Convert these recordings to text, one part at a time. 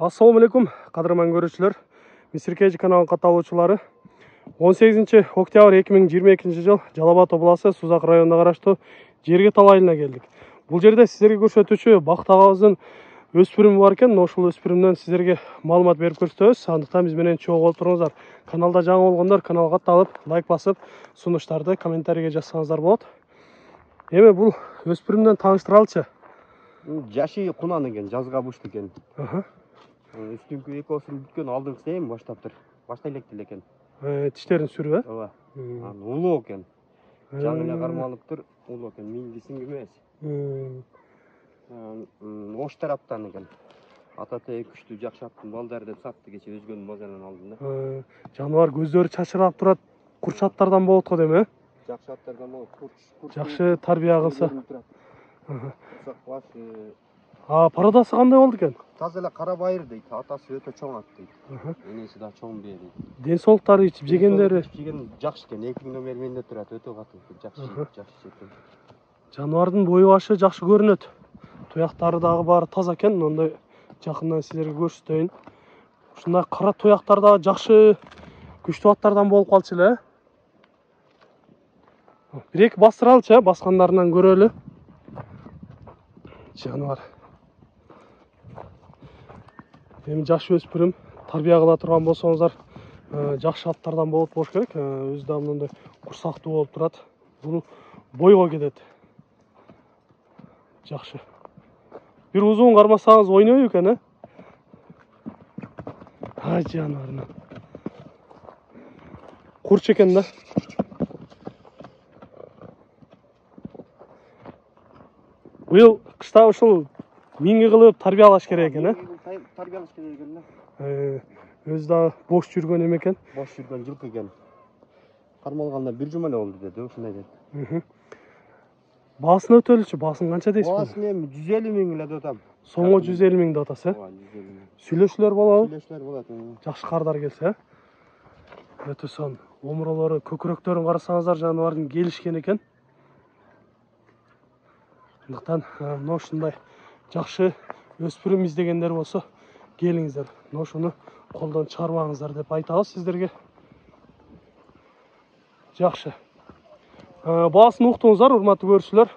Assalamu alaikum, qadırman görüşçüler. Misir Kejі kanalının katılımcıları. 18 oktyabr 2022 жыл Жалал Абад облысы Сузак районuna қарашты Жергетал айылына келдік. Бұл жерде сіздерге көрсетуші бақтағауыздың өспірімі бар екен. Ошол өспірімнен сіздерге маалымат беріп көрсөтөбүз. Андыктан биз менен чогуу болуп туруңуздар. Каналда жаңы болгондор каналга катталып, лайк басып, сунуштарды комментарийге жазсаңыздар болот. Эми бул өспірімден тааныштыралычы. Жашы кунан экен, жазга бушту экен. Үстүңкү экөөсүн бүткөн алдыңкысы эми баштаптыр. Баштай элек экен. Тиштерин сүрүп, э? Ооба. Улуу экен. Жаны эле кармалыптыр, улуу экен, мингисиң эмес. Ош тараптан экен. Ататай күчтүү жакшаптын балдары деп сатты кече өзгөнүн базарынан алдым да. Жаныбар көздөрү чачырап турат, курчаттардан болот го деме? Жакшаттардан болот, курч. Жакшы тарбия кылса. Парадасы кандай болду экен? Таза эле кара байыр дейт, атасы өтө чоң ат дейт. Энеси да чоң бие дейт. Ден соолуктары ичип жегендери жеген жакшы экен, 2 номер менде турат, өтө катуу, жакшы экен. Жаныбардын бою башы жакшы көрүнөт. Туяктары дагы баары таза экен, ондай жакындан силерге көрсөтөйүн. Ушундай кара туяктар да жакшы күчтүү аттардан болуп калчу эле. Бир-эки бастыралычы, баскандарынан көрөлү. Жаныбар. Эми жаш өспүрүм тарбия кыла турган болсоңуздар, жакшы аттардан болот болуш керек. Өзү да мындай курсактуу болуп турат. Бул бойго кетет. Жакшы. Бир узун кармасаңыз ойнойбу экен, э? Ай жаныбарына. Курч экен да. Быйыл кышта ушул миңги кылып тарбиялаш керек экен, э? Тарбиялаш керек экен да. Өзү да бош жүргөн эме экен. Бош жүргөн жылкы экен. Кармалганда бир жума эле болду деди, ушундай деди. Баасын өтөлүчү, баасын канча дейсиз? Баасын эми 150 миң эле деп атам. Сомго 150 миңди атасы, э? Ооба, 150 миң. Сүйлөшүүлөр болобу? Сүйлөшүүлөр болот. Жакшы кардар келсе, э? Өтө сон. Омуролору, көкүрөктөрүн карасаңыздар, жаныбардын келишкен экен. Андыктан мына ушундай жакшы өспүрүм издегендер болсо, келиңиздер. Мына ушуну колдон чыгарбаңыздар деп айтабыз сиздерге. Жакшы. Баасын уктуңуздар, урматтуу көрүүчүлөр.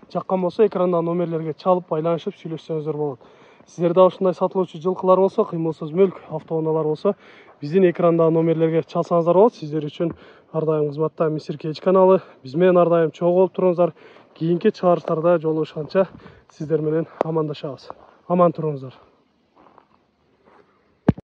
Жаккан болсо экрандагы номерлерге чалып байланышып сүйлөшсөңүздөр болот. Сиздерде ушундай сатылуучу жылкылар болсо, кыймылсыз мүлк, автоунаалар болсо, биздин экрандагы номерлерге чалсаңыздар болот. Сиздер үчүн ар дайым кызматта Misir Kejі каналы. Биз менен ар дайым чогуу болуп туруңуздар. Кийинки чыгарыштарда жолугушканча сиздер менен амандашабыз. Аман туруңуздар.